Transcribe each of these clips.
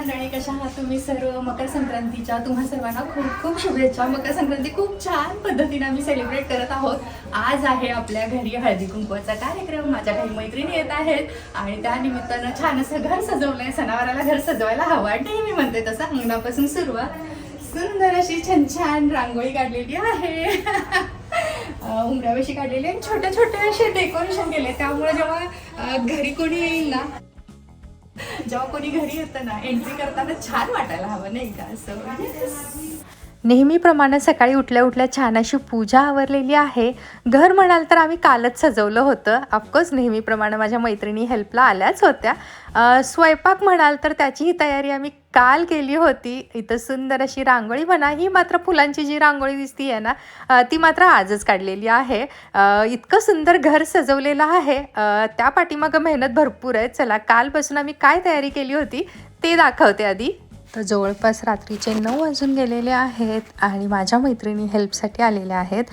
मंडळी, कशा आहात तुम्ही सर्व? मकर संक्रांतीच्या तुम्हा सर्वांना खूप खूप शुभेच्छा. मकर संक्रांती खूप छान पद्धतीने आम्ही सेलिब्रेट करत आहोत. आज आहे आपल्या घरी हळदी कुंकवाचा कार्यक्रम. माझ्या काही मैत्रिणी येत आहेत आणि त्या निमित्तानं छान असं घर सजवलंय. सणावाराला घर सजवायला हवा, नेहमी म्हणते तसं. अंगणापासून सुरुवात, सुंदर अशी छान छान रांगोळी काढलेली आहे. उमऱ्याविषयी काढलेले छोटे छोटे असे डेकोरेशन केले. त्यामुळे जेव्हा घरी कोणी येईल ना, जेव्हा कोणी घरी येतं ना, एंट्री करताना छान वाटायला हवं, नाही का? असं नेहमीप्रमाणे सकाळी उठल्या उठल्या छान अशी पूजा आवरलेली आहे. घर म्हणाल तर आम्ही कालच सजवलं होतं. ऑफकोर्स नेहमीप्रमाणे माझ्या मैत्रिणी हेल्पला आल्याच होत्या. स्वयंपाक म्हणाल तर त्याचीही तयारी आम्ही काल केली होती. इथं सुंदर अशी रांगोळी म्हणा, ही मात्र फुलांची जी रांगोळी दिसती आहे ना, ती मात्र आजच काढलेली आहे. इतकं सुंदर घर सजवलेलं आहे. त्या पाठीमागं मेहनत भरपूर आहे. चला, कालपासून आम्ही काय तयारी केली होती ते दाखवते आधी. तर जवळपास रात्रीचे 9 वाजून गेलेले आहेत आणि माझ्या मैत्रिणी हेल्पसाठी आलेल्या आहेत.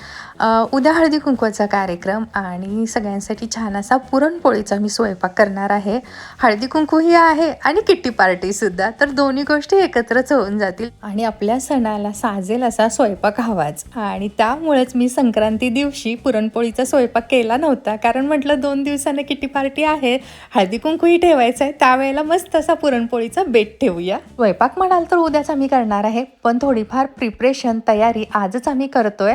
उद्या हळदी कुंकवाचा कार्यक्रम आणि सगळ्यांसाठी छान असा पुरणपोळीचा मी स्वयंपाक करणार आहे. हळदी कुंकूही आहे आणि किट्टी पार्टीसुद्धा, तर दोन्ही गोष्टी एकत्रच होऊन जातील आणि आपल्या सणाला साजेल असा स्वयंपाक हवाच. आणि त्यामुळेच मी संक्रांती दिवशी पुरणपोळीचा स्वयंपाक केला नव्हता, कारण म्हटलं 2 दिवसानं किट्टी पार्टी आहे, हळदी कुंकूही ठेवायचं आहे, त्यावेळेला मस्त असा पुरणपोळीचा बेत ठेवूया. स्वयंपाक म्हणाल तर उद्याच आम्ही करणार आहे, पण थोडीफार प्रिपरेशन तयारी आजच आम्ही करतोय.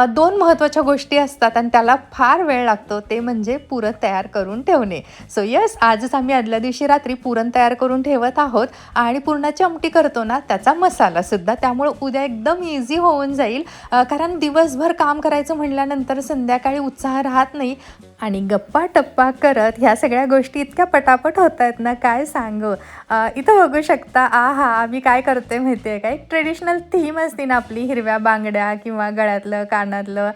2 महत्त्वाच्या गोष्टी असतात आणि त्याला फार वेळ लागतो, ते म्हणजे पुरण तयार करून ठेवणे. सो यस, आजच आम्ही आदल्या दिवशी रात्री पुरण तयार करून ठेवत आहोत आणि पुरणाची आमटी करतो ना, त्याचा मसालासुद्धा. त्यामुळे उद्या एकदम इझी होऊन जाईल, कारण दिवसभर काम करायचं म्हटल्यानंतर संध्याकाळी उत्साह राहत नाही आणि गप्पा टप्पा करत ह्या सगळ्या गोष्टी इतक्या पटापट होत आहेत ना, काय सांगू. इथं बघू शकता, आम्ही काय करतोय माहिती आहे काय? ट्रेडिशनल थीम असते ना आपली, हिरव्या बांगड्या किंवा गळ्यातलं कानातलं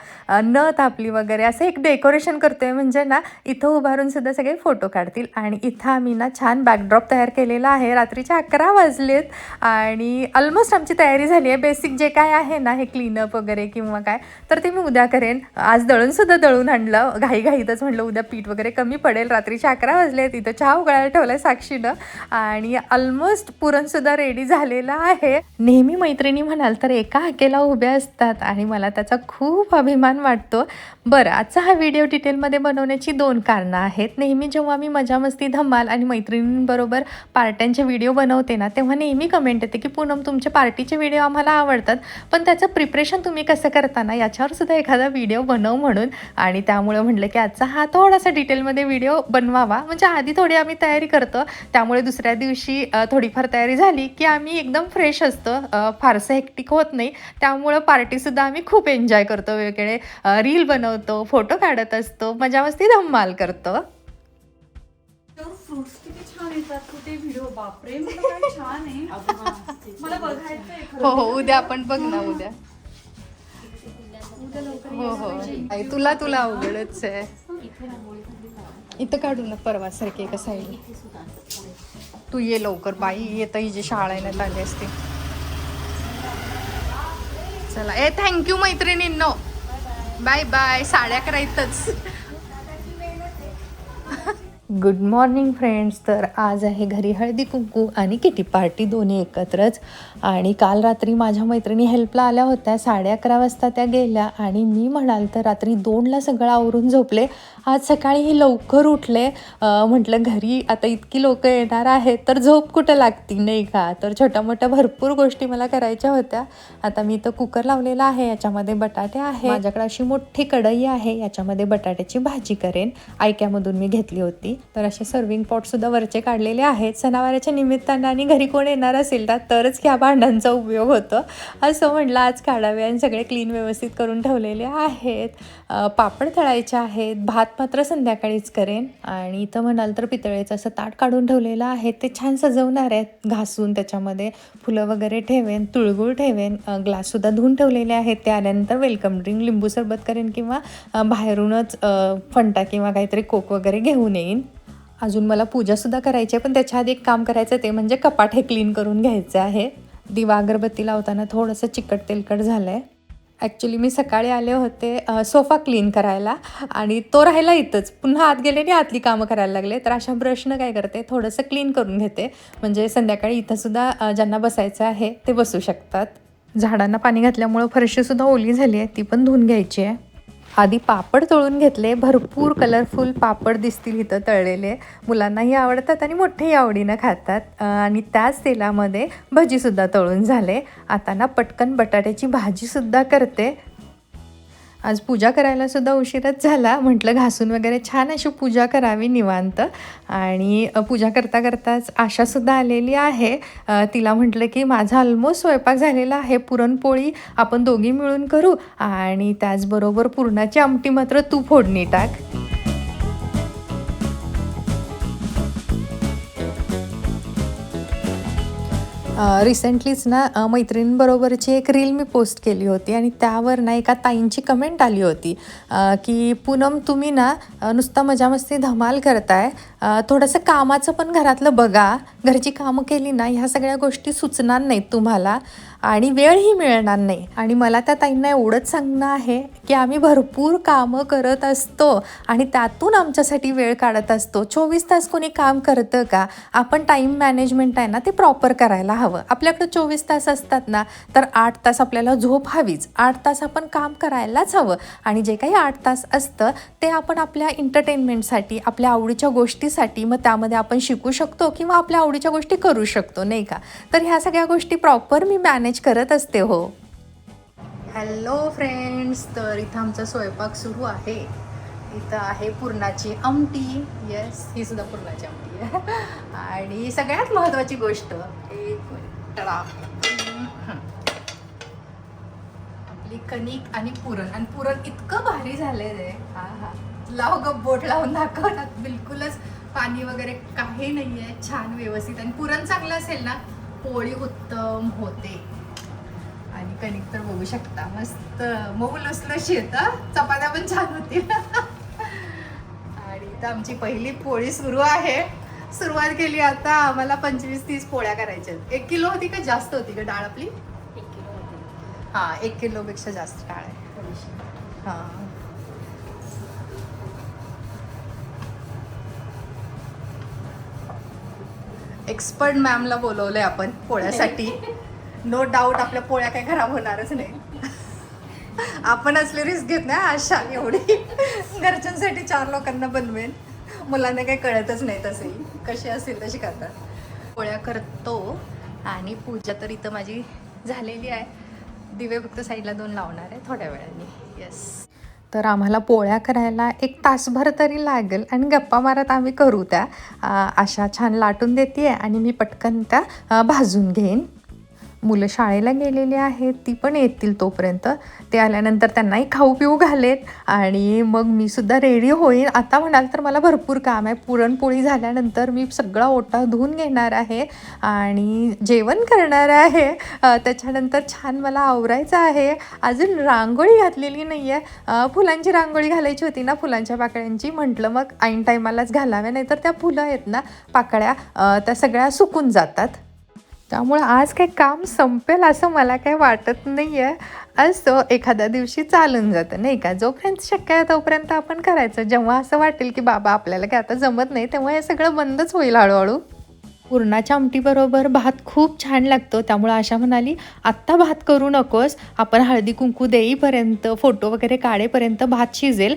नथ आपली वगैरे, असं एक डेकोरेशन करतोय. म्हणजे ना, इथं उभारून सुद्धा सगळे फोटो काढतील. आणि इथं आम्ही ना छान बॅकड्रॉप तयार केलेला आहे. रात्रीचे 11 वाजलेत आणि ऑलमोस्ट आमची तयारी झाली आहे. बेसिक जे काय आहे ना, हे क्लीनअप वगैरे किंवा काय, तर ते मी उद्या करेन. आज दळूनसुद्धा दळून आणलं घाईघाईतच, म्हटलं उद्या पीठ वगैरे कमी पडेल. रात्रीचे 11 वाजलेत. इथं चहा उकळायला ठेवला आहे साक्षीनं आणि ऑलमोस्ट पुरणसुद्धा रेडी झालेलं आहे. नेहमी मैत्रिणी म्हणाल तर एका हाकेला उभ्या असतात आणि मला त्याचा खूप अभिमान वाटतो. बरं, आजचा हा व्हिडिओ डिटेलमध्ये बनवण्याची 2 कारणं आहेत. नेहमी जेव्हा मी मजा मस्ती धमाल आणि मैत्रिणींबरोबर पार्ट्यांचे व्हिडिओ बनवते ना, तेव्हा नेहमी कमेंट येते की पूनम, तुमचे पार्टीचे व्हिडिओ आम्हाला आवडतात, पण त्याचं प्रिपरेशन तुम्ही कसं करता ना, याच्यावर सुद्धा एखादा व्हिडिओ बनव म्हणून. आणि त्यामुळे म्हटलं की आजचा हा थोडासा डिटेलमध्ये व्हिडिओ बनवावा. म्हणजे आधी थोडी आम्ही तयारी करतो, त्यामुळे दुसऱ्या दिवशी थोडीफार तयारी झाली की आम्ही एकदम फ्रेश असतो, फारसं हेक्टिक होत नाही. त्यामुळं पार्टीसुद्धा आम्ही खूप एन्जॉय करतो. वेगवेगळे रील बनवतो, फोटो काढत असतो, मजा मस्ती धम्माल करतो. फ्रुट्स किती छान येतात कुठे व्हिडिओ, बापरे, मला काय छान आहे. मला बघायचंय खरं. हो, उद्या आपण बघ ना, उद्या. उद्या लवकर हो, आई, तुला अवघडच आहे. इथं काढू ना, परवा सारखे एका साईड. तू ये लवकर बाई, येतं ही जी शाळेण्यात आली असते. चला, थँक्यू मैत्रिणींनो, बाय बाय. 11:30 इथंच. Good morning friends. तर आज आहे घरी हळदी कुंकू आणि किटी पार्टी दोन्ही एकत्रच. आणि काल रात्री माझ्या मैत्रिणी हेल्पला आल्या होत्या. 11:30 वाजता त्या गेल्या आणि मी म्हणाल तर रात्री 2ला सगळं आवरून झोपले. आज सकाळीही लवकर उठले. म्हटलं घरी आता इतकी लोकं येणार आहेत तर झोप कुठं लागती, नाही का? तर छोट्या मोठ्या भरपूर गोष्टी मला करायच्या होत्या. आता मी इथं कुकर लावलेला आहे, याच्यामध्ये बटाटे आहे. माझ्याकडे अशी मोठी कढई आहे, याच्यामध्ये बटाट्याची भाजी करेन. आयक्यामधून मी घेतली होती. तर असे सर्विंग पॉटसुद्धा वरचे काढलेले आहेत. सणावाराच्या निमित्तानं आणि घरी कोण येणार असेल ना, तरच ह्या भांड्यांचा उपयोग होतो. असं म्हटलं आज काढावे आणि सगळे क्लीन व्यवस्थित करून ठेवलेले आहेत. पापड तळायचे आहेत. भात मात्र संध्याकाळीच करेन. आणि इथं म्हणाल तर पितळेचं असं ताट काढून ठेवलेलं आहे, ते छान सजवणार आहेत घासून. त्याच्यामध्ये फुलं वगैरे ठेवेन, तुळगुळ ठेवेन, ग्लाससुद्धा धुवून ठेवलेले आहेत. ते आल्यानंतर वेलकम ड्रिंक, लिंबू सरबत करेन किंवा बाहेरूनच फंटा किंवा काहीतरी कोक वगैरे घेऊन येईन. अजून मला पूजासुद्धा करायची आहे, पण त्याच्या आधी एक काम करायचं, ते म्हणजे कपाट हे क्लीन करून घ्यायचं आहे. दिवा अगरबत्ती लावताना थोडंसं चिकट तेलकट झालं आहे. ॲक्च्युली मी सकाळी आले होते सोफा क्लीन करायला आणि तो राहिला इथंच. पुन्हा आत गेले आणि आतली कामं करायला लागले. तर अशा ब्रशनं काय करते, थोडंसं क्लीन करून घेते, म्हणजे संध्याकाळी इथंसुद्धा ज्यांना बसायचं आहे ते बसू शकतात. झाडांना पाणी घातल्यामुळं फरशीसुद्धा ओली झाली आहे, ती पण धुवून घ्यायची आहे. आधी पापड तळून घेतले. भरपूर कलरफुल पापड दिसतील इथं तळलेले. मुलांनाही आवडतात आणि मोठेही आवडीनं खातात. आणि त्याच तेलामध्ये भजीसुद्धा तळून झाले. आता ना पटकन बटाट्याची भाजीसुद्धा करते. आज पूजा करायला सुद्धा उशीरच झाला. म्हटलं घासून वगैरे छान अशी पूजा करावी निवांत. आणि पूजा करता करताच आशासुद्धा आलेली आहे. तिला म्हटलं की माझा ऑलमोस्ट स्वयंपाक झालेला आहे, पुरणपोळी आपण दोघी मिळून करू आणि त्याचबरोबर पुरणाची आमटी मात्र तू फोडणी टाक. रिसेंटलीच ना मैत्रिणींबरोबरची एक रील मी पोस्ट केली होती आणि त्यावर ना एका ताईंची कमेंट आली होती की पूनम तुम्ही ना नुसता मजामस्ती धमाल करताय, थोडंसं कामाचं पण घरातलं बघा. घरची कामं केली ना ह्या सगळ्या गोष्टी सुचणार नाहीत तुम्हाला आणि वेळही मिळणार नाही. आणि मला त्या ताईंना एवढंच सांगणं आहे की आम्ही भरपूर कामं करत असतो आणि त्यातून आमच्यासाठी वेळ काढत असतो. 24 तास कोणी काम करतं का? आपण टाईम मॅनेजमेंट आहे ना ते प्रॉपर करायला हवं. आपल्याकडं 24 तास असतात ना, तर 8 तास आपल्याला झोप हवीच. 8 तास आपण काम करायलाच हवं आणि जे काही 8 तास असतं ते आपण आपल्या एंटरटेनमेंटसाठी, आपल्या आवडीच्या गोष्टीसाठी, मग त्यामध्ये आपण शिकू शकतो किंवा आपल्या आवडीच्या गोष्टी करू शकतो, नाही का? तर ह्या सगळ्या गोष्टी प्रॉपर मी मॅनेज करत असते. हो. हॅलो फ्रेंड्स, तर इथं आमचा स्वयंपाक सुरू आहे. इथं आहे पुरणाची आमटी. येस, ही सुद्धा पुरणाची आमटी आहे. आणि सगळ्यात महत्त्वाची गोष्ट, एक मिनिट, आपली कणिक आणि पुरण. आणि पुरण इतकं भारी झालंय रे, हा हा, लाव ग बोट लावून दाखवतात. बिलकुलच पाणी वगैरे काही नाही आहे, छान व्यवस्थित. आणि पुरण चांगलं असेल ना, पोळी उत्तम होते. आणि कणिक तर बघू शकता, मस्त मऊ लसलशी येतं. चपात्या पण छान होतील. आणि इथं आमची पहिली पोळी सुरू आहे. सुरुवात केली आता. आम्हाला 25-30 पोळ्या करायच्या. 1 किलो होती का जास्त होती का डाळ आपली? 1 किलो होती. हां, 1 किलोपेक्षा जास्त डाळ आहे. हां, एक्सपर्ट मॅमला बोलवलंय आपण पोळ्यासाठी. नो डाऊट आपल्या पोळ्या काही खराब होणारच नाही. आपण असले रिस्क घेत नाही. आशा एवढी घरच्यांसाठी 4 लोकांना बनवेन. मुलांना काही कळतच नाही, तसेही कशी असेल तशी करतात. पोळ्या करतो आणि पूजा तर इथं माझी झालेली आहे. दिवे फक्त साईडला 2 लावणार आहे थोड्या वेळाने. येस. तर आम्हाला पोळ्या करायला 1 तासभर तरी लागेल आणि गप्पा मारत आम्ही करू त्या. अशा छान लाटून देते आणि मी पटकन त्या भाजून घेईन. मुलं शाळेला गेलेली आहेत, ती पण येतील तोपर्यंत. ते आल्यानंतर त्यांनाही खाऊ पिऊ घालेत आणि मग मी सुद्धा रेडी होईन. आता म्हणाल तर मला भरपूर काम आहे. पुरणपोळी झाल्यानंतर मी सगळा ओटा धुवून घेणार आहे आणि जेवण करणार आहे. त्याच्यानंतर छान मला आवरायचं आहे. अजून रांगोळी घातलेली नाही आहे. फुलांची रांगोळी घालायची होती ना, फुलांच्या पाकळ्यांची. म्हटलं मग ऐन टायमालाच घालाव्या, नाहीतर त्या फुलं आहेत ना पाकळ्या, त्या सगळ्या सुकून जातात. त्यामुळे आज काही काम संपेल असं मला काही वाटत नाही आहे. असं एखाद्या दिवशी चालून जातं, नाही का? जोपर्यंत शक्य आहे तोपर्यंत आपण करायचं. जेव्हा असं वाटेल की बाबा आपल्याला काय आता जमत नाही, तेव्हा हे सगळं बंदच होईल हळूहळू. पुरणाच्या आमटीबरोबर भात खूप छान लागतो. त्यामुळे आशा म्हणाली आत्ता भात करू नकोस, आपण हळदी कुंकू देईपर्यंत, फोटो वगैरे काढेपर्यंत भात शिजेल.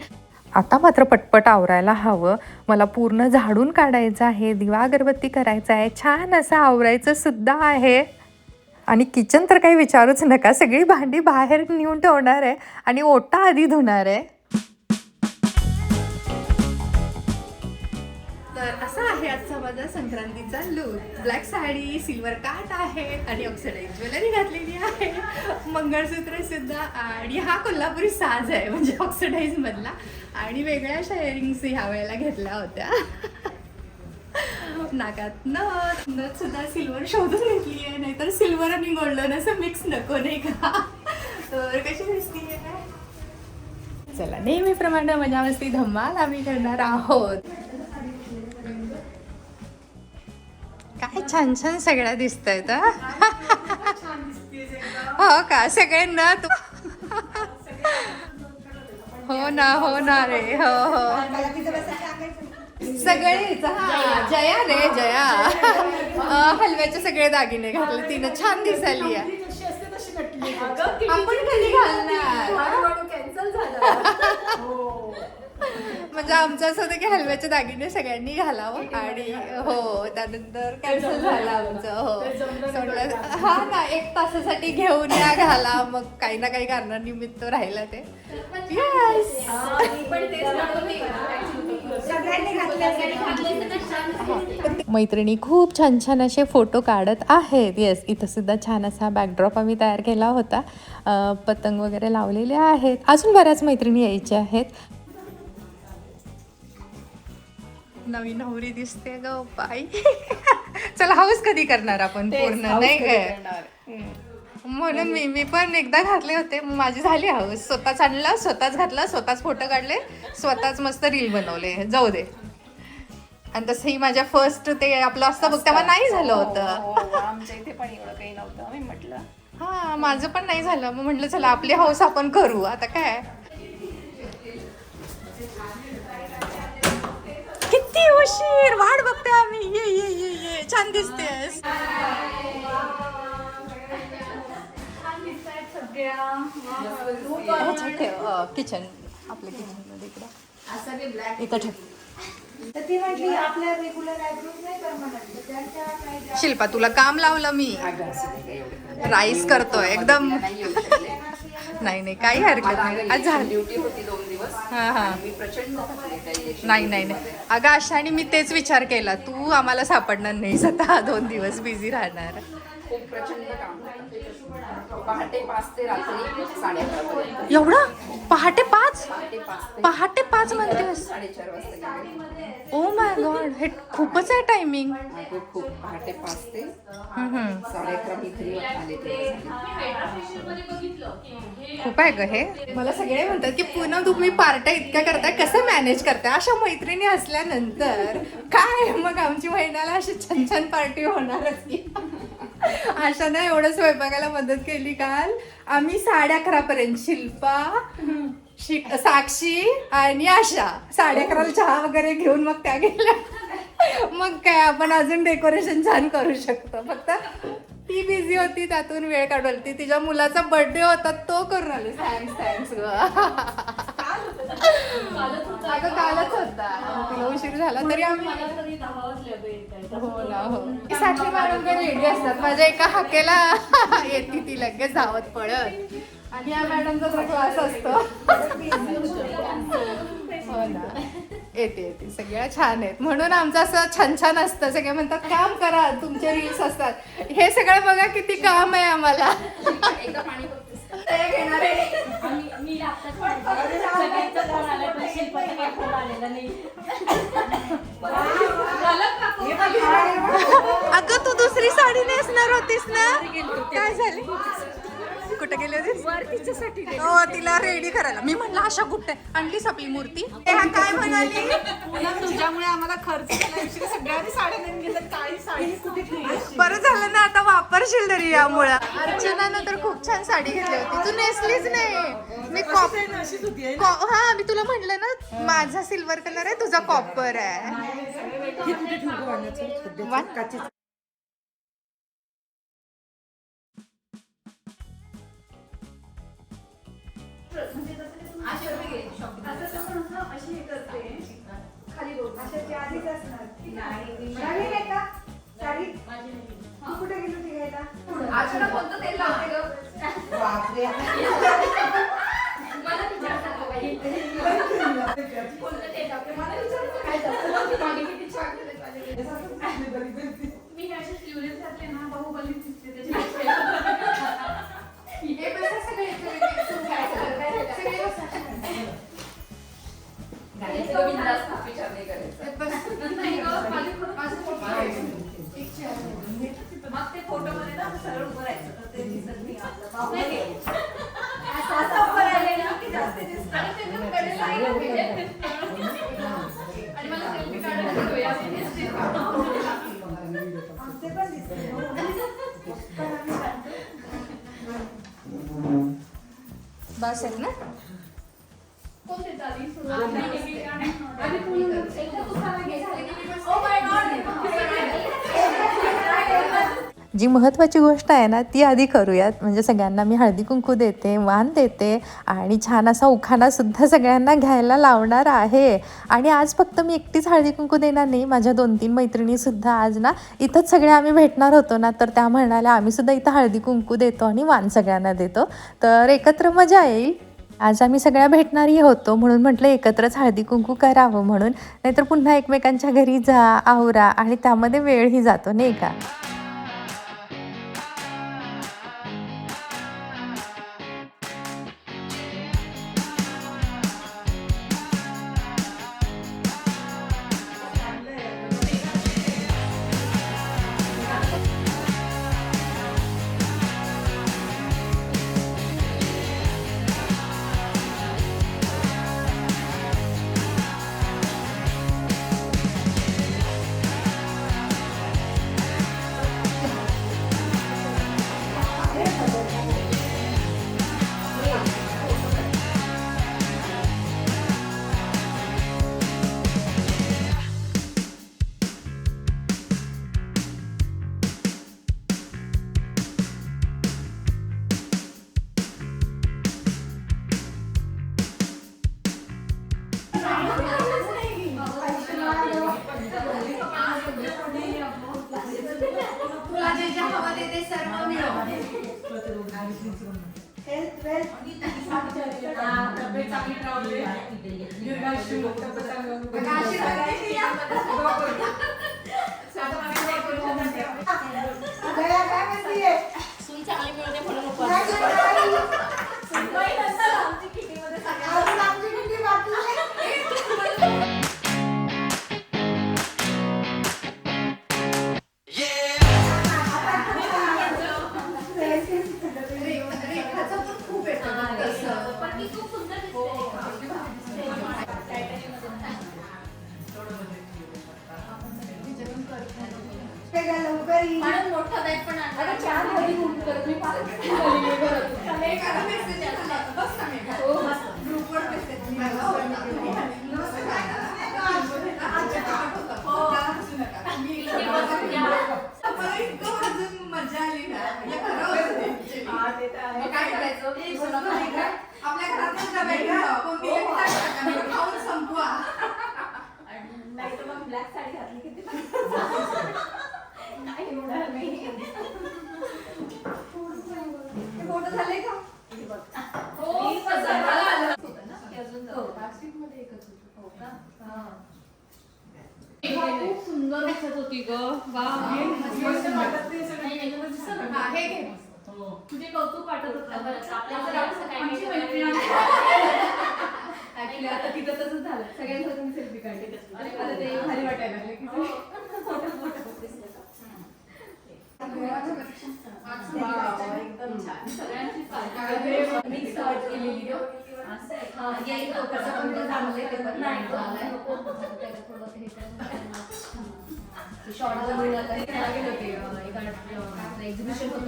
आता मात्र पटपट आवरायला हवं. मला पूर्ण झाडून काढायचं आहे, दिवा अगरबत्ती करायचं आहे, छान असं आवरायचं सुद्धा आहे. आणि किचन तर काही विचारूच नका, सगळी भांडी बाहेर नेऊन ठेवणार आहे आणि ओटा आधी धुणार आहे. तर असा आहे आजचा माझा संक्रांतीचा लूक. ब्लॅक साडी, सिल्वर काट आहे आणि ऑक्सिडाइज ज्वेलरी घातलेली आहे, मंगळसूत्र सुद्धा. आणि हा कोल्हापुरी साज आहे, म्हणजे ऑक्सिडाइज मधला. आणि वेगळ्या शेअरिंग्स ह्या वेळेला घेतल्या होत्या. नाकात नथ सुद्धा सिल्वर शोधून घेतली आहे, नाहीतर सिल्वर आणि गोल्डन असं मिक्स नको, नाही का? तर कशी दिसतीये? चला, नेहमीप्रमाणे मजा मस्ती धमाल आम्ही करणार आहोत. काय छान छान सगळ्या दिसत आहेत. हो का? सगळ्यांना हो ना रे. हो हो सगळेच. हा जया रे जया. हलव्याचे सगळे दागिने घातले तिनं, छान दिसायली आहे. आपण कधी घालणार? कॅन्सल झालं. म्हणजे आमचं असं होतं की हलव्याचे दागिने सगळ्यांनी घालावं आणि हो त्यानंतर कॅन्सल झालं आमचं. हो म्हटलं हा ना 1 तासासाठी घेऊन या घाला, मग काही ना काही कारणानिमित्त राहिलं ते. Yes. मैत्रिणी खूप छान छान असे फोटो काढत आहेत. येस इथं सुद्धा छान असा बॅकड्रॉप आम्ही तयार केला होता. पतंग वगैरे लावलेले आहेत. अजून बऱ्याच मैत्रिणी यायच्या आहेत. नवीन नवरी दिसते ग बाई. चला हाऊस कधी करणार आपण पूर्ण, नाही काय? म्हणून मी पण एकदा घातले होते, माझी झाली हाऊस. स्वतःच आणला, स्वतःच घातला, स्वतःच फोटो काढले, स्वतःच मस्त रील बनवले. जाऊ दे. आणि तसंही माझ्या फर्स्ट ते आपलं असतं बघ तेव्हा नाही झालं होतं. आमच्या इथे पण एवढं काही नव्हतं. मी म्हटलं हा माझं पण नाही झालं. मग म्हटलं चला आपली हाऊस आपण करू. आता काय किती उशीर वाट बघते आम्ही. ये ये ये ये छान दिसतेस. किचन आपल्या किचन मध्ये इकडं ठेव. शिल्पा तुला काम लावलं मी. राईस करतोय एकदम. नाही काही हरकत नाही. आज झाली हा हा नाही अगं आशाने मी तेच विचार केला, तू आम्हाला सापडणार नाही आता 2 दिवस बिझी राहणार. खूप प्रचंड काम. पहाटे 5 ते रात्री 11:30. एवढं पहाटे 5 पहाटे 5 म्हणतेस? 4:30 वाजता गेले. ओ माय गॉड हे खूपच आहे टायमिंग. खूप पहाटे 5 ते 11:30 मी घरी आले खूप आहे ग हे. मला सगळे म्हणतात की पूनम तुम्ही पार्ट्या इतक्या करताय, कसं मॅनेज करताय? अशा मैत्रिणी असल्यानंतर काय मग आमची महिन्याला अशी छान छान पार्टी होणारच की. आशाने एवढं स्वयंपाकाला मदत केली काल. आम्ही 11:30 पर्यंत शिल्पा साक्षी आणि आशा 11:30 चहा वगैरे घेऊन मग त्या गेल्या. मग काय आपण अजून डेकोरेशन छान करू शकतो. फक्त ती बिझी होती, त्यातून वेळ काढवली. तिच्या मुलाचा बर्थडे होता तो करून आले. थँक्स अगं कालच होता, तिला उशीर झाला तरी आम्ही. हो ना हो. साक्षी मॅडम काही रेडी असतात. माझ्या एका हाकेला येते ती लगेच धावत पळत. आणि या मॅडमचा तर क्लास असतो. हो ना येते सगळ्या छान आहेत. म्हणून आमचं असं छान असतं. सगळे म्हणतात काम करा, तुमचे रील्स असतात. हे सगळं बघा किती काम आहे आम्हाला. एकदा पाणी अगं तू दुसरी साडी नेसणार होतीस ना, काय झाली? कुठे गेली होतीस? हो तिला रेडी करायला. मी म्हणलं अशा कुठे आणलीस आपली मूर्ती? काय म्हणाली? तुझ्यामुळे आम्हाला खर्च सगळ्यांनी साड्या नेऊन घेतल्या. काही साडी कुठे बरं झालं ना आता वापरशील तरी यामुळं. अर्चनानं तर खूप छान साडी घेतली होती, तू नेसलीच नाही. मी हा मी तुला म्हटलं ना माझा सिल्वर कलर आहे, तुझा कॉपर आहे. कोणतं तेल लावते ग? कोणतं तेल लावते मला विचारतो काय जातं. पाणी किती छान मी अशी ट्युलिप घातले ना, बाहुबली दिसते त्याची. विचार नाही मग ते फोटो मध्ये ना सरळ उभं राहायचं तर ते दिसत नाही आपलं. असं उभं राहिले ना की जास्त दिसत. आणि मला सेल्फी काढायला बस आहेत ना. जी महत्त्वाची गोष्ट आहे ना ती आधी करूयात. म्हणजे सगळ्यांना मी हळदी कुंकू देते, वाण देते आणि छान असा उखाणासुद्धा सगळ्यांना घ्यायला लावणार आहे. आणि आज फक्त मी एकटीच हळदी कुंकू देणार नाही, माझ्या 2-3 मैत्रिणीसुद्धा आज ना इथंच सगळे आम्ही भेटणार होतो ना, तर त्या म्हणाल्या आम्हीसुद्धा इथं हळदी कुंकू देतो आणि वाण सगळ्यांना देतो, तर एकत्र मजा येईल. आज आम्ही सगळ्या भेटणारही होतो म्हणून म्हटलं एकत्रच हळदी कुंकू करावं म्हणून, नाहीतर पुन्हा एकमेकांच्या घरी जा, आवरा आणि त्यामध्ये वेळही जातो नाही का. तुला जे जे हवं ते सर्व मिळव. तब्येत चांगली राहू सून चांगली मिळते म्हणून रेखाचं पण खूप येतं तसं. पण ती खूप सुंदर म्हणून मोठं बॅग पण मजा आली ना काय करायचं आपल्या घरात खाऊन संपवा. नाही तर मग ब्लॅक साडी घातली किती नाही होणार नाही. फोटो झाले का? हो खूप सुंदर दिसत होती ग. तुझे कौतुक वाटत होतं. ऍक्च्युली आता तिथं तसंच झालं, सगळ्यांसोबत मी सेल्फी काढली. मला ते भारी वाटायला लागले की एकदम छान. सगळ्यांची मिक्स आर्ट केलेली शॉर्ट बनवून एक्झिबिशन होतं.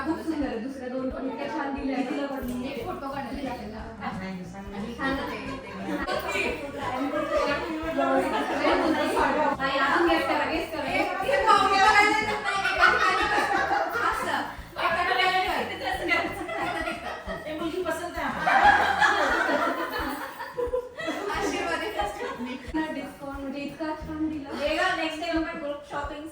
खूप सुंदर आहे. दुसऱ्या दोन पण इतक्या छान दिल्या. एक फोटो काढायला डिस्काउंट म्हणजे इतका छान दिला. नेक्स्ट टाइम आपण ग्रुप शॉपिंग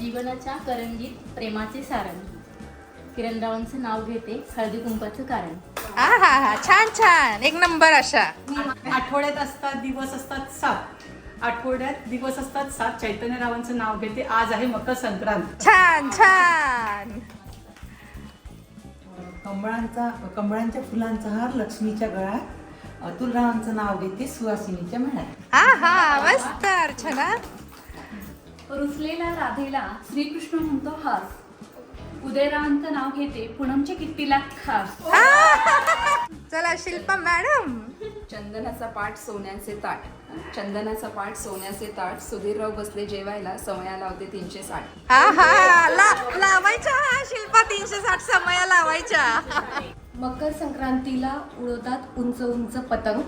जीवनाच्या करंजीत प्रेमाचे सारण. किरणरावांचं नाव घेते हळदी कुंकाचं कारण. हा छान छान एक नंबर अशा. आठवड्यात असतात दिवस असतात 7. आठवड्यात दिवस असतात 7. चैतन्यरावांचं नाव घेते. आज आहे मकर संक्रांत. छान छान. कमळांच्या फुलांचा हार लक्ष्मीच्या गळ्यात, अतुलरावांचं नाव घेते सुहासिनीच्या मनात. हा हा मस्त अर्चना. रुसलेल्या राधेला श्रीकृष्ण म्हणतो हास. उदयरावांचं नाव घेते पूनमच्या किट्टीला खास. चला शिल्पा मॅडम. चंदनाचा पाठ सोन्याचे ताट, चंदनाचा पाठ सोन्याचे ताट, सुधीरराव बसले जेवायला, समया लावते 360. हा हा लावायच्या हा शिल्पा 360 समय लावायच्या. मकर संक्रांतीला उडवतात उंच उंच पतंग.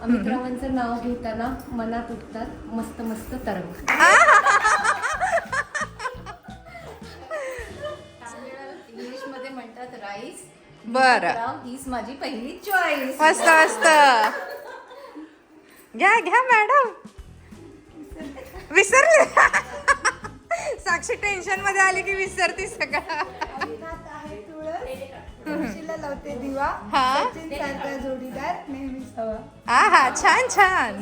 अमितरावांचं नाव घेताना मनात उठतात मस्त मस्त तरंग. इंग्लिश मध्ये म्हणतात राईस. बरं हीच माझी पहिली चॉईस. मस्त मस्त. घ्या घ्या मॅडम. विसरले. साक्षी टेन्शन मध्ये आली की विसरती सगळं. तुळशीला लावते दिवा. हा सचिन सारखा जोडीदार नेहमीच हवा. हा हा छान छान.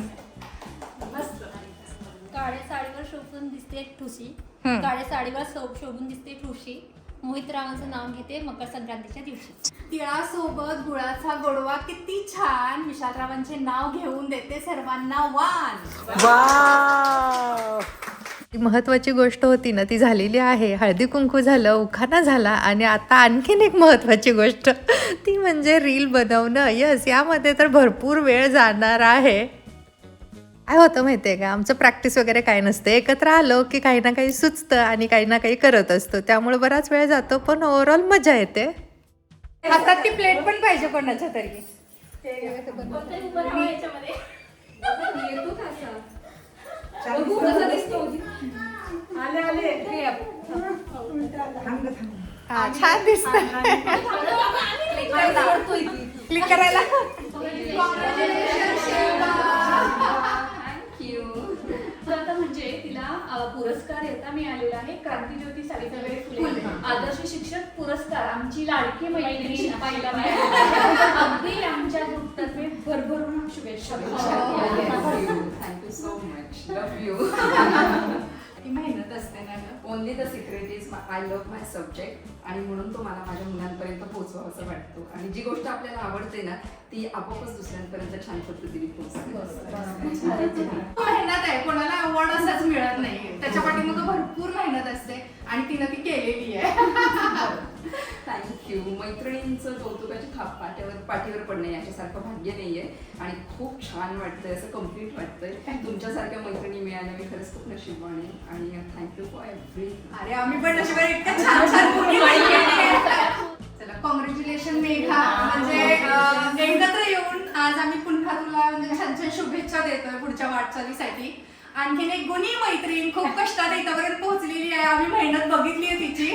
काळ्या साडीवर शोभून दिसते ठुशी. हम्म. काळ्या साडीवर शोभून दिसते ठुशी. मोहित रावांचं नाव घेते मकर संक्रांतीच्या दिवशी. तिळासोबत गुळाचा गोडवा किती छान. विशालरावांचे नाव घेऊन देते सर्वांना वान. ती महत्वाची गोष्ट होती ना ती झालेली आहे. हळदी कुंकू झालं, उखाणा झाला आणि आता आणखीन एक महत्वाची गोष्ट ती म्हणजे रील बनवणं. यस, यामध्ये तर भरपूर वेळ जाणार आहे. काय होतं माहिती आहे का, आमचं प्रॅक्टिस वगैरे काय नसतं. एकत्र आलो की काही ना काही सुचतं आणि काही ना काही करत असतो. त्यामुळे बराच वेळ जातो पण ओव्हरऑल मजा येते. हातात ती प्लेट पण पाहिजे कोणाच्या तरी. हा छान दिसत. क्लिक करायला. आता म्हणजे तिला पुरस्कार येता मिळालेला आहे. क्रांतीज्योती सावित्रीबाई फुले आदर्श शिक्षक पुरस्कार. आमची लाडकी मैत्रिणी शिपाईला अगदी आमच्या ग्रुपतर्फे भरभरून शुभेच्छा. Thank you so much. Love you. ती मेहनत असते ना ग. Only the secret is I love my subject. आणि म्हणून तो मला माझ्या मुलांपर्यंत पोहोचवा असं वाटतो. आणि जी गोष्ट आपल्याला आवडते ना ती आपोआपच दुसऱ्यांपर्यंत छान पद्धतीने पोहोचते. मेहनत आहे, कोणाला अवॉर्ड असाच मिळत नाही. त्याच्या पाठीमागे भरपूर मेहनत असते आणि तिनं ती केलेली आहे. थँक्यू. मैत्रिणींचं कौतुकाची थाप पाठीवर पडणे याच्यासारखं भाग्य नाहीये आणि खूप छान वाटतंय, असं कम्प्लीट वाटतंय. तुमच्यासारख्या मैत्रिणी मिळाल्या मी खरंच खूप नशीबवान आहे आणि थँक्यू फॉर एव्हरी. अरे आम्ही पण नशिबाने इतक्या छान छान मुली पाहिजे. चला कॉंग्रॅच्युलेशन मेघा. म्हणजे एकत्र येऊन आज आम्ही पुन्हा तुला म्हणजे छान छान शुभेच्छा देतोय पुढच्या वाटचालीसाठी. आणखीन एक गुणी मैत्रीण खूप कष्टात इथपर्यंत पोहोचलेली आहे. आम्ही मेहनत बघितली आहे तिची.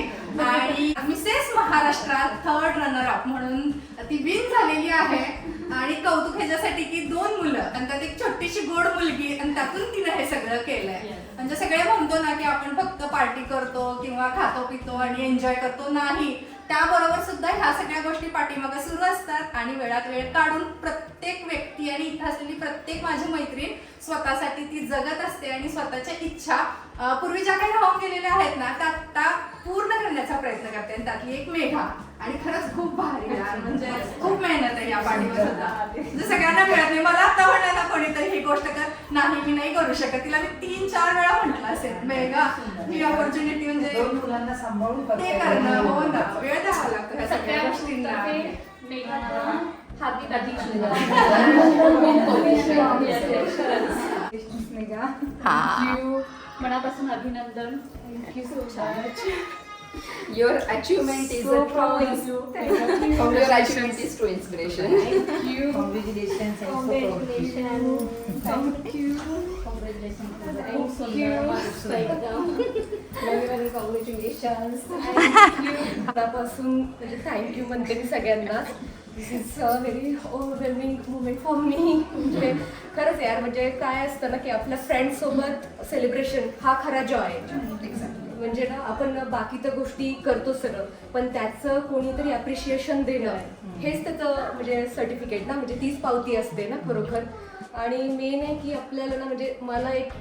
आणि मिसेस महाराष्ट्रात 3rd रनर-अप म्हणून ती विन झालेली आहे. आणि कौतुक ह्याच्यासाठी की 2 मुलं आणि त्यात एक छोटीशी गोड मुलगी आणि त्यातून तिनं हे सगळं केलंय. म्हणजे सगळे म्हणतो ना की आपण फक्त पार्टी करतो किंवा खातो पितो आणि एन्जॉय करतो, नाही. त्याबरोबर सुद्धा ह्या सगळ्या गोष्टी पाठीमागे सुरू असतात आणि वेळात वेळ काढून प्रत्येक व्यक्ती आणि इथं असलेली प्रत्येक माझी मैत्रीण स्वतःसाठी ती जगत असते आणि स्वतःच्या इच्छा पूर्वी ज्या काही राहून गेलेल्या आहेत ना त्या आता पूर्ण करण्याचा प्रयत्न करते. आणि त्यातली एक मेघा. आणि खरंच खूप भारी यार. म्हणजे खूप मेहनत आहे या पाठीवर सुद्धा. म्हणजे सगळ्यांना मिळत नाही. मला आता म्हणलं ना कोणीतरी ही गोष्ट कर, नाही मी नाही करू शकत. तिला मी 3-4 वेळा म्हटलं असेल मेघा ही ऑपॉर्च्युनिटी म्हणजे 2 मुलांना सांभाळून ते करणं. हो ना, वेळ द्यावा लागतो ह्या सगळ्या गोष्टींना. मनापासून अभिनंदन. Thank you so much. Your achievement is a true. Your achievement is true inspiration. Congratulations. मनापासून म्हणजे थँक्यू म्हणते मी सगळ्यांना. This is a very overwhelming movement for me. म्हणजे खरंच यार, म्हणजे काय असतं ना की आपल्या फ्रेंड्ससोबत सेलिब्रेशन हा खरा जॉय आहे. म्हणजे ना आपण बाकी तर गोष्टी करतो सगळं, पण त्याचं कोणीतरी अप्रिशिएशन देणं हेच त्याचं म्हणजे सर्टिफिकेट ना, म्हणजे तीच पावती असते ना खरोखर. आणि मेन आहे की आपल्याला ना म्हणजे मला एक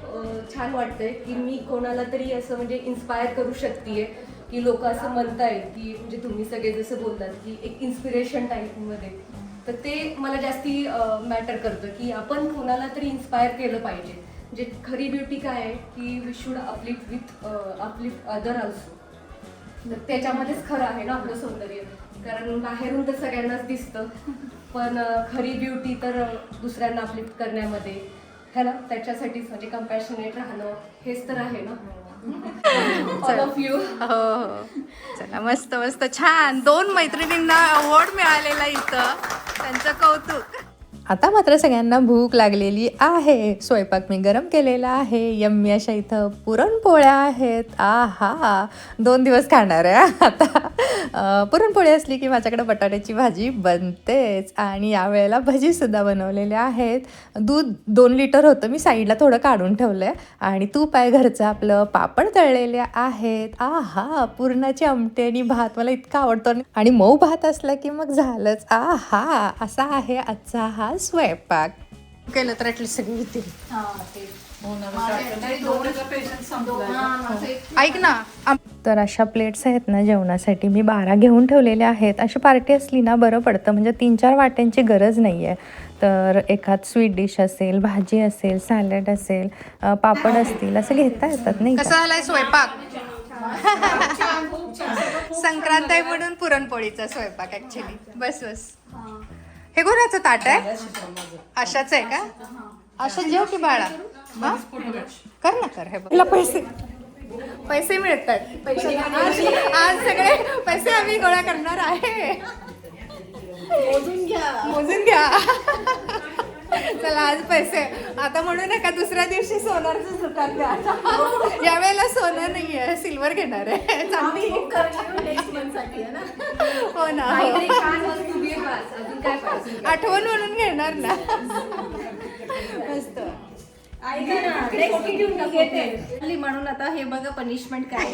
छान वाटतंय की मी कोणाला तरी असं म्हणजे इन्स्पायर करू शकते की लोक असं म्हणतायत की म्हणजे तुम्ही सगळे जसं बोलतात की एक इन्स्पिरेशन टाईपमध्ये. तर ते मला जास्ती मॅटर करतं की आपण कोणाला तरी इन्स्पायर केलं पाहिजे. म्हणजे खरी ब्युटी काय आहे की we should uplift other also. तर त्याच्यामध्येच खरं आहे ना आपलं सौंदर्य. कारण बाहेरून तर सगळ्यांनाच दिसतं, पण खरी ब्युटी तर दुसऱ्यांना अपलिफ्ट करण्यामध्ये है ना. त्याच्यासाठीच म्हणजे कंपॅशनेट राहणं हेच तर आहे ना. All of you. हो चला मस्त मस्त छान. 2 मैत्रिणींना अवॉर्ड मिळालेला इथं, त्यांचं कौतुक. आता मात्र सगळ्यांना भूक लागलेली आहे. स्वयंपाक मी गरम केलेला आहे. यम्मी अशा इथं पुरणपोळ्या आहेत. आहा 2 दिवस खाणार आहे आता. पुरणपोळी असली की माझ्याकडे बटाट्याची भाजी बनतेच. आणि यावेळेला भजीसुद्धा बनवलेल्या आहेत. दूध 2 लिटर होतं, मी साईडला थोडं काढून ठेवलं आहे. आणि तूप आहे घरचं आपलं. पापड तळलेले आहेत. आहा पुरणाची आमटी आणि भात मला इतका आवडतो. आणि मऊ भात असला की मग झालंच. आहा असा आहे आजचा हा स्वयंपाक. केलं तर ॲटलीस्ट सगळी येतील. ऐक ना, तर अशा प्लेट्स आहेत ना जेवणासाठी मी 12 घेऊन ठेवलेल्या आहेत. अशी पार्टी असली ना बरं पडतं, म्हणजे 3-4 वाट्यांची गरज नाही आहे. तर एखाद स्वीट डिश असेल, भाजी असेल, सॅलड असेल, पापड असतील, असं घेता येतात नाही. कसा झालाय स्वयंपाक? संक्रांत आहे म्हणून पुरणपोळीचा स्वयंपाक ऍक्च्युली. बस बस. हे कोणाचं ताट आहे? अशाच आहे का? अशा जेव की बाळा. हा? कर ना कर. हे बघ पैसे मिळतात. आज सगळे पैसे आम्ही गोळा करणार आहे. मोजून घ्या. चला आज पैसे. आता म्हणू नका दुसऱ्या दिवशी सोनारचं दुकान द्या. यावेळेला सोनं नाही आहे, सिल्वर घेणार आहे. चांगली हो ना. आठवण म्हणून घेणार ना. मस्त. म्हणून आता हे बघा पनिशमेंट काय.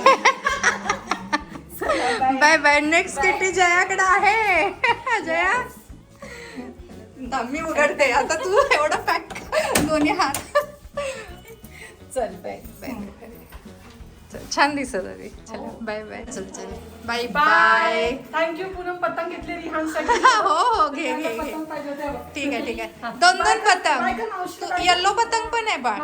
Bye bye. नेक्स्ट किटी जयाकडे आहे. जया मी उघडते आता. तू एवढं पॅक दोन्ही हात. चल बाय बाय. छान दिसत होती. चला बाय बाय. चल चल बाय बाय. थँक्यू. पूनम पतंग घेतले रिहानसाठी. हो हो घे घे घे. ठीक आहे ठीक आहे. 2 पतंग. येल्लो पतंग पण आहे बा. Bye.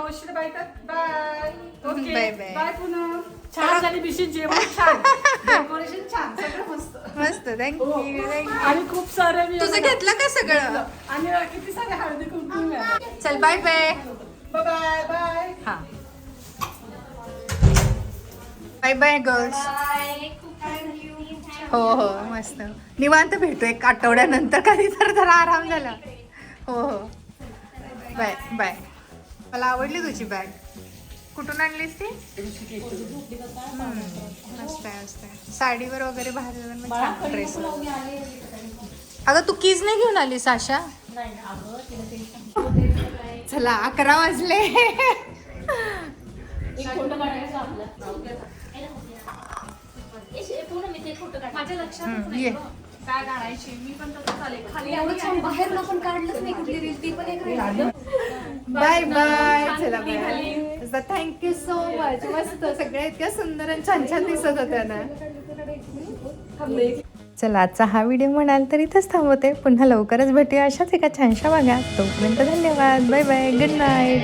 Okay bye bye. Bye Poonam. छान झाली बिशी. जेवण छान, डेकोरेशन छान, सगळं मस्त मस्त. थँक्यू. आणि खूप सारे तुझं घेतलं का सगळं? आणि किती सारे हळदी कुंकू मिळाले. चल बाय बाय. Bye bye. हा बाय बाय गर्ल्स. हो हो मस्त. निवांत भेटू 1 आठवड्यानंतर कधी तर जरा आराम झाला. हो हो बाय बाय. मला आवडली तुझी बॅग. कुठून आणलीस ती? मस्त आहे मस्त आहे. साडीवर वगैरे बाहेर ड्रेस. अगं तू कीज नाही घेऊन आलीस आशा? चला 11 वाजले. माझ्या लक्षात ये. काय काढायची. मी पण तसं चालेल खाली एवढं छान बाहेर पण काढलंच नाही कुठली रील. ती पण एक राहिली. Bye bye. चला बाय. Thank you so much. मस्त. सगळ्या इतक्या सुंदर आणि छान छान दिसत होत्या ना. चला आजचा हा व्हिडिओ म्हणाल तर इथंच थांबवते. पुन्हा लवकरच भेटूया अशाच एका छानशा भागात. तोपर्यंत धन्यवाद. Bye bye. Good night.